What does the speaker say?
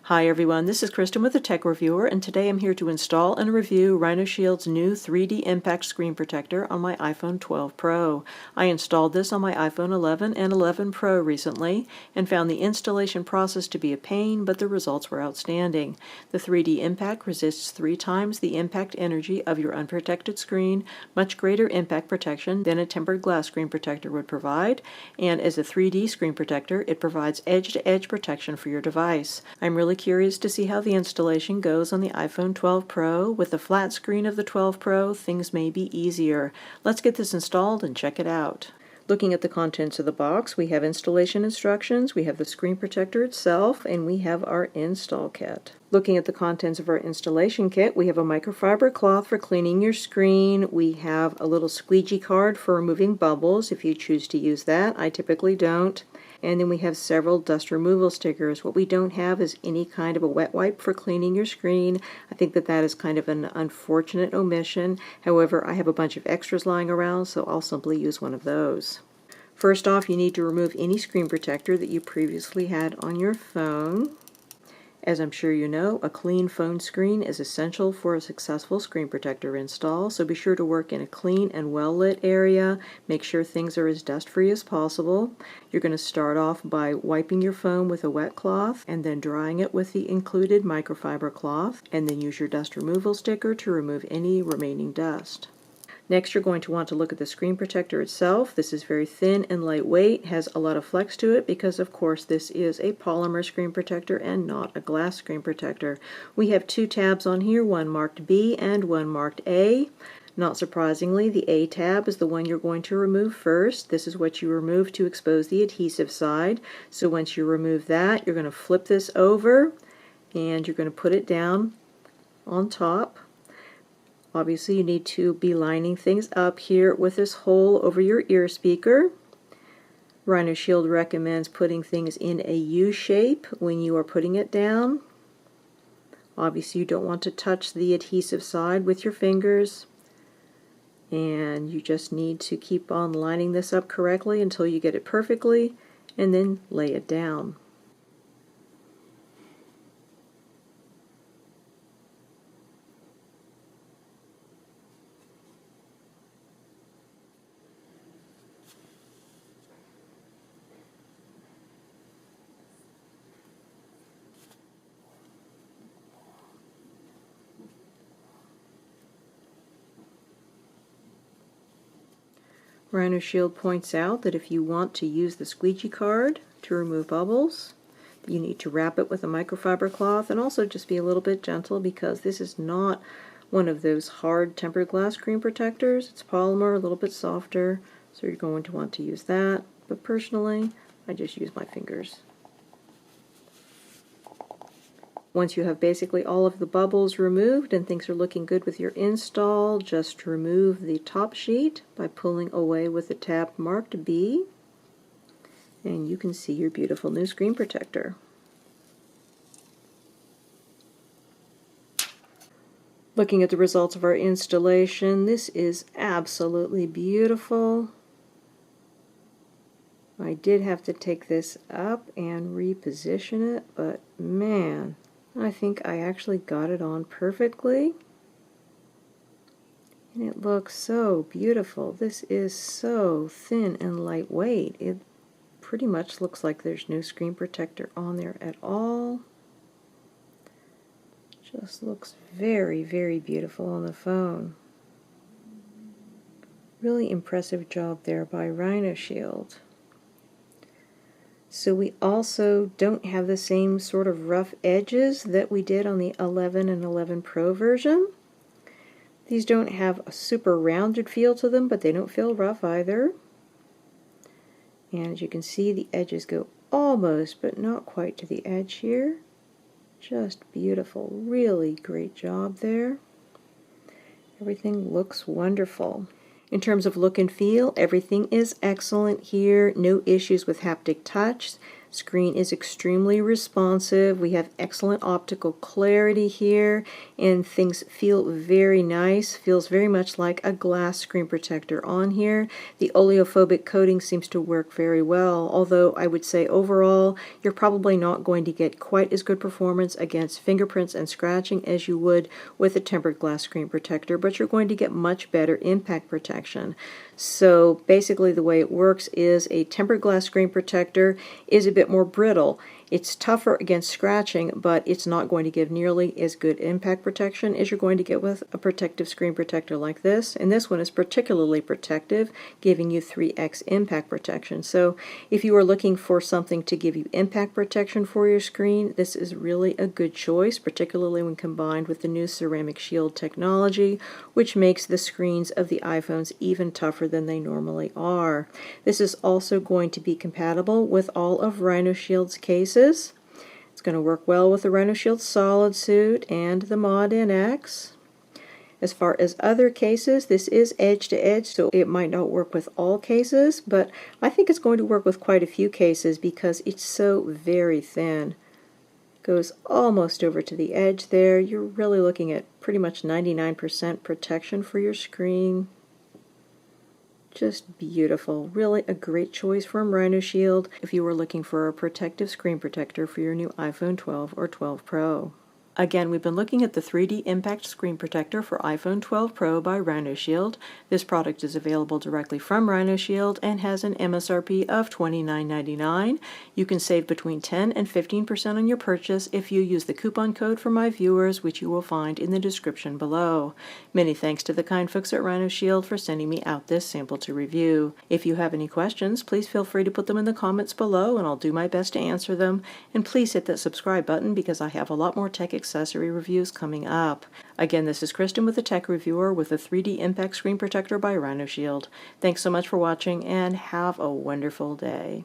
Hi everyone, this is Kristen with the Tech Reviewer, and today I'm here to install and review RhinoShield's new 3D Impact Screen Protector on my iPhone 12 Pro. I installed this on my iPhone 11 and 11 Pro recently and found the installation process to be a pain, but the results were outstanding. The 3D Impact resists 3 times the impact energy of your unprotected screen, much greater impact protection than a tempered glass screen protector would provide, and as a 3D screen protector, it provides edge-to-edge protection for your device. I'm really curious to see how the installation goes on the iPhone 12 Pro. With the flat screen of the 12 Pro, things may be easier. Let's get this installed and check it out. Looking at the contents of the box, we have installation instructions, we have the screen protector itself, and we have our install kit. Looking at the contents of our installation kit, we have a microfiber cloth for cleaning your screen. We have a little squeegee card for removing bubbles if you choose to use that. I typically don't. And then we have several dust removal stickers. What we don't have is any kind of a wet wipe for cleaning your screen. I think that is kind of an unfortunate omission. However, I have a bunch of extras lying around, so I'll simply use one of those. First off, you need to remove any screen protector that you previously had on your phone. As I'm sure you know, a clean phone screen is essential for a successful screen protector install, so be sure to work in a clean and well-lit area. Make sure things are as dust-free as possible. You're going to start off by wiping your phone with a wet cloth and then drying it with the included microfiber cloth, and then use your dust removal sticker to remove any remaining dust. Next, you're going to want to look at the screen protector itself. This is very thin and lightweight, has a lot of flex to it because, of course, this is a polymer screen protector and not a glass screen protector. We have 2 tabs on here, one marked B and one marked A. Not surprisingly, the A tab is the one you're going to remove first. This is what you remove to expose the adhesive side. So once you remove that, you're going to flip this over and you're going to put it down on top. Obviously, you need to be lining things up here with this hole over your ear speaker. RhinoShield recommends putting things in a U shape when you are putting it down. Obviously, you don't want to touch the adhesive side with your fingers. And you just need to keep on lining this up correctly until you get it perfectly, and then lay it down. RhinoShield points out that if you want to use the squeegee card to remove bubbles, you need to wrap it with a microfiber cloth and also just be a little bit gentle because this is not one of those hard tempered glass screen protectors. It's polymer, a little bit softer, so you're going to want to use that. But personally, I just use my fingers. Once you have basically all of the bubbles removed and things are looking good with your install, just remove the top sheet by pulling away with the tab marked B, and you can see your beautiful new screen protector. Looking at the results of our installation, this is absolutely beautiful. I did have to take this up and reposition it, but man, I think I actually got it on perfectly. And it looks so beautiful. This is so thin and lightweight. It pretty much looks like there's no screen protector on there at all. Just looks very, very beautiful on the phone. Really impressive job there by RhinoShield. So we also don't have the same sort of rough edges that we did on the 11 and 11 Pro version. These don't have a super rounded feel to them, but they don't feel rough either. And as you can see, the edges go almost, but not quite to the edge here. Just beautiful. Really great job there. Everything looks wonderful. In terms of look and feel, everything is excellent here. No issues with haptic touch. Screen is extremely responsive. We have excellent optical clarity here, and things feel very nice. Feels very much like a glass screen protector on here. The oleophobic coating seems to work very well, although I would say overall you're probably not going to get quite as good performance against fingerprints and scratching as you would with a tempered glass screen protector, but you're going to get much better impact protection. So basically the way it works is a tempered glass screen protector is a bit more brittle. It's tougher against scratching, but it's not going to give nearly as good impact protection as you're going to get with a protective screen protector like this. And this one is particularly protective, giving you 3x impact protection. So if you are looking for something to give you impact protection for your screen, this is really a good choice, particularly when combined with the new ceramic shield technology, which makes the screens of the iPhones even tougher than they normally are. This is also going to be compatible with all of RhinoShield's cases. It's going to work well with the RhinoShield Solid Suit and the Mod NX. As far as other cases, this is edge to edge, so it might not work with all cases, but I think it's going to work with quite a few cases because it's so very thin. Goes almost over to the edge there. You're really looking at pretty much 99% protection for your screen. Just beautiful. Really a great choice from RhinoShield if you were looking for a protective screen protector for your new iPhone 12 or 12 Pro. Again, we've been looking at the 3D Impact Screen Protector for iPhone 12 Pro by RhinoShield. This product is available directly from RhinoShield and has an MSRP of $29.99. You can save between 10 and 15% on your purchase if you use the coupon code for my viewers, which you will find in the description below. Many thanks to the kind folks at RhinoShield for sending me out this sample to review. If you have any questions, please feel free to put them in the comments below and I'll do my best to answer them. And please hit that subscribe button because I have a lot more tech accessory reviews coming up. Again, this is Kristen with the Tech Reviewer with a 3D Impact Screen Protector by RhinoShield. Thanks so much for watching and have a wonderful day.